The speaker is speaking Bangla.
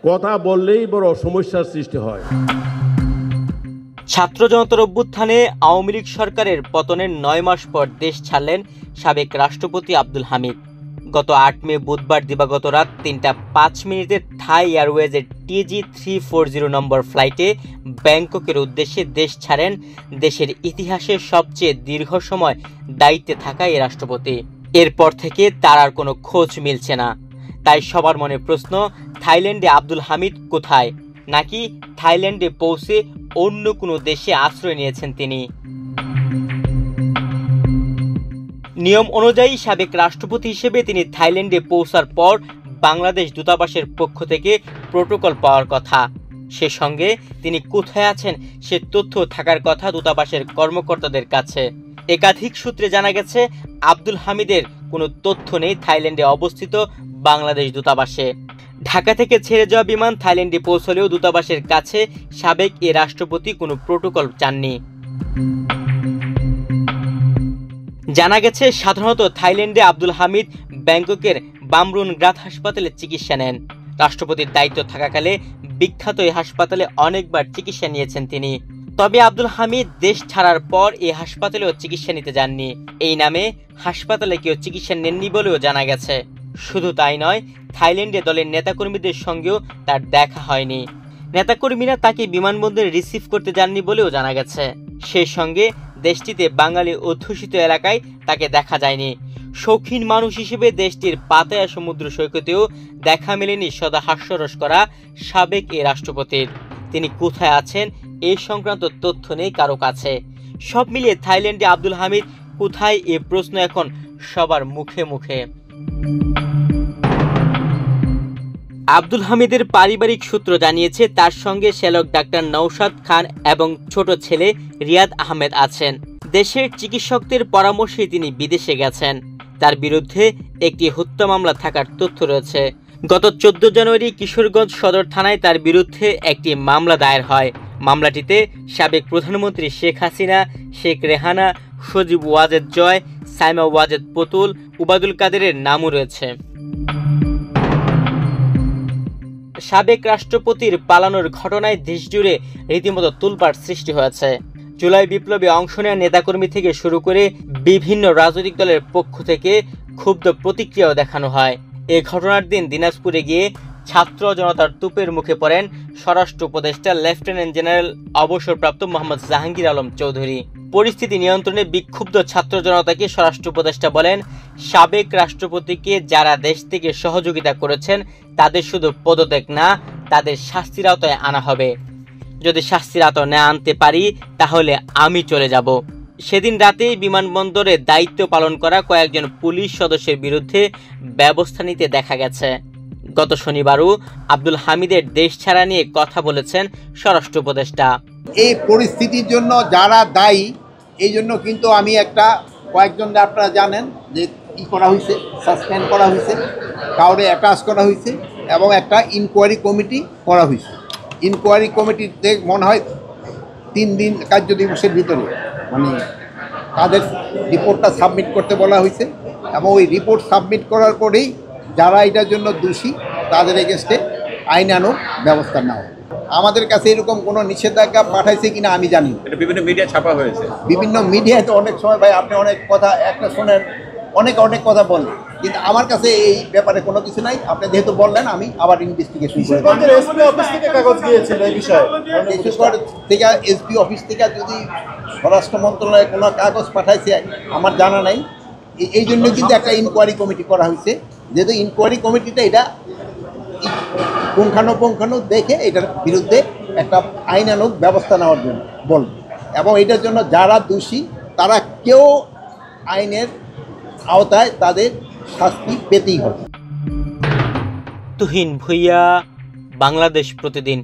কথা বললেই বড় সমস্যার সৃষ্টি হয়। ছাত্র জনতার অভ্যুত্থানে আওয়ামী লীগ সরকারের পতনের ৯ মাস পর দেশ ছাড়লেন সাবেক রাষ্ট্রপতি আব্দুল হামিদ। গত ৮ মে বুধবার দিবাগত রাত ৩টা ৫ মিনিটে থাই এয়ারওয়েজের TG340 নম্বর ফ্লাইটে ব্যাংককের উদ্দেশ্যে দেশ ছাড়েন দেশের ইতিহাসে সবচেয়ে দীর্ঘ সময় দায়িত্বে থাকা এই রাষ্ট্রপতি। এরপর থেকে তার আর কোনো খোঁজ মিলছে না। তাই সবার মনে প্রশ্ন, থাইল্যান্ডে আব্দুল হামিদ কোথায়? নাকি থাইল্যান্ডে পৌঁছে অন্য কোনো দেশে আশ্রয় নিয়েছেন তিনি? নিয়ম অনুযায়ী সাবেক রাষ্ট্রপতি হিসেবে তিনি থাইল্যান্ডে পৌঁছার পর বাংলাদেশ দূতাবাসের পক্ষ থেকে প্রোটোকল পাওয়ার কথা। সে সঙ্গে তিনি কোথায় আছেন সে তথ্য থাকার কথা দূতাবাসের কর্মকর্তাদের কাছে। একাধিক সূত্রে জানা গেছে আব্দুল হামিদের কোনো তথ্য নেই থাইল্যান্ডে অবস্থিত বাংলাদেশ দূতাবাসে। ঢাকা থেকে ছেড়ে যাওয়া বিমান থাইল্যান্ডে পৌঁছলেও দূতাবাসের কাছে সাবেক এ রাষ্ট্রপতি কোনো প্রোটোকল চাননি। জানা গেছে সাধারণত থাইল্যান্ডে আব্দুল হামিদ ব্যাংককের বামরুনগ্রাত হাসপাতালে চিকিৎসা নেন। রাষ্ট্রপতির দায়িত্ব থাকাকালে বিখ্যাত এই হাসপাতালে অনেকবার চিকিৎসা নিয়েছেন তিনি। তবে আব্দুল হামিদ দেশ ছাড়ার পর এই হাসপাতালেও চিকিৎসা নিতে যাননি। এই নামে হাসপাতালে কেউ চিকিৎসা নেননি বলেও জানা গেছে। শুধু তাই নয়, থাইল্যান্ডে দলের নেতাকর্মীদের সঙ্গেও তার দেখা হয়নি। নেতাকর্মীরা তাকে বিমানবন্দরে রিসিভ করতে যাননি বলেও জানা গেছে। সেই সঙ্গে দেশটিতে বাঙালি অধ্যুষিত এলাকায় তাকে দেখা যায়নি। শৌখিন মানুষ হিসেবে দেশটির পাতায়া সমুদ্র সৈকতেও দেখা মেলেনি সদা হাস্যরস করা সাবেক এই রাষ্ট্রপতির। তিনি কোথায় আছেন এই সংক্রান্ত তথ্য নেই কারো কাছে। সব মিলিয়ে থাইল্যান্ডে আব্দুল হামিদ কোথায় এ প্রশ্ন এখন সবার মুখে মুখে। আব্দুল হামিদের পারিবারিক সূত্র জানিয়েছে তার সঙ্গে শ্যালক ডাক্তার নওশাদ খান এবং ছোট ছেলে রিয়াদ আহমেদ আছেন। দেশের চিকিৎসকদের পরামর্শে তিনি বিদেশে গেছেন। তার বিরুদ্ধে একটি হত্যা মামলা থাকার তথ্য রয়েছে। গত 14 জানুয়ারি কিশোরগঞ্জ সদর থানায় তার বিরুদ্ধে একটি মামলা দায়ের হয়। মামলাটিতে সাবেক প্রধানমন্ত্রী শেখ হাসিনা, শেখ রেহানা, সজীব ওয়াজেদ জয়, সাইমা ওয়াজেদ পুতুল, উবাদুল কাদেরের নামও রয়েছে। সাবেক রাষ্ট্রপতির পালানোর ঘটনায় দেশজুড়ে রীতিমতো তোলপাড় সৃষ্টি হয়েছে। জুলাই বিপ্লবে অংশ নেওয়া নেতাকর্মী থেকে শুরু করে বিভিন্ন রাজনৈতিক দলের পক্ষ থেকে ক্ষুব্ধ প্রতিক্রিয়াও দেখানো হয়। এ ঘটনার দিন দিনাজপুরে গিয়ে ছাত্র জনতার তুপের মুখে পড়েন স্বরাষ্ট্র উপদেষ্টা লেফটেন্যান্ট জেনারেল অবসরপ্রাপ্ত মোহাম্মদ জাহাঙ্গীর আলম চৌধুরী। পরিস্থিতি নিয়ন্ত্রণে বিক্ষুব্ধ ছাত্র জনতাকে স্বরাষ্ট্র উপদেষ্টা বলেন, সাবেক রাষ্ট্রপতিকে যারা দেশ থেকে সহযোগিতা করেছেন তাদের শুধু পদত্যাগ না, তাদের শাস্তির আওতায় আনা হবে। যদি শাস্তির আওতায় না আনতে পারি তাহলে আমি চলে যাব। সেদিন রাতেই বিমানবন্দরে দায়িত্ব পালন করা কয়েকজন পুলিশ সদস্যের বিরুদ্ধে ব্যবস্থা নিতে দেখা গেছে। গত শনিবারও আব্দুল হামিদের দেশ ছাড়া নিয়ে কথা বলেছেন স্বরাষ্ট্র উপদেষ্টা। এই পরিস্থিতির জন্য যারা দায়ী, এই জন্য কিন্তু আমি কয়েকজন আপনারা জানেন যে কি করা হয়েছে, সাসপেন্ড করা হয়েছে, কাউরে অ্যাটাচ করা হয়েছে এবং একটা ইনকোয়ারি কমিটি করা হয়েছে। ইনকোয়ারি কমিটিতে মনে হয় 3 দিন কার্য দিবসের ভিতরে তাদের রিপোর্টটা সাবমিট করতে বলা হয়েছে এবং ওই রিপোর্ট সাবমিট করার পরেই যারা এটার জন্য দোষী তাদের এগেনস্টে আইনানুগ ব্যবস্থা নেওয়া। আমাদের কাছে এরকম কোনো নিষেধাজ্ঞা পাঠাইছে কিনা আমি জানি না। এটা বিভিন্ন মিডিয়া ছাপা হয়েছে। বিভিন্ন মিডিয়ায় তো অনেক সময় ভাই আপনি অনেক কথা একটা শোনেন, অনেক কথা বলেন, কিন্তু আমার কাছে এই ব্যাপারে কোনো কিছু নাই। আপনি যেহেতু বললেন আমি আবার ইনভেস্টিগেশন থেকে এসপি অফিস থেকে যদি স্বরাষ্ট্র মন্ত্রণালয়ে কোনো কাগজ পাঠাইছে আমার জানা নাই। এই জন্য কিন্তু একটা ইনকোয়ারি কমিটি করা হয়েছে, যেহেতু ইনকোয়ারি কমিটিটা এটা পুঙ্খানুপুঙ্খানু দেখে এটার বিরুদ্ধে একটা আইনানুগ ব্যবস্থা নেওয়ার জন্য বলবে এবং এটার জন্য যারা দোষী তারা কেউ আইনের আওতায় তাদের শাস্তি পেতেই হবে। তুহিন ভুইয়া, বাংলাদেশ প্রতিদিন।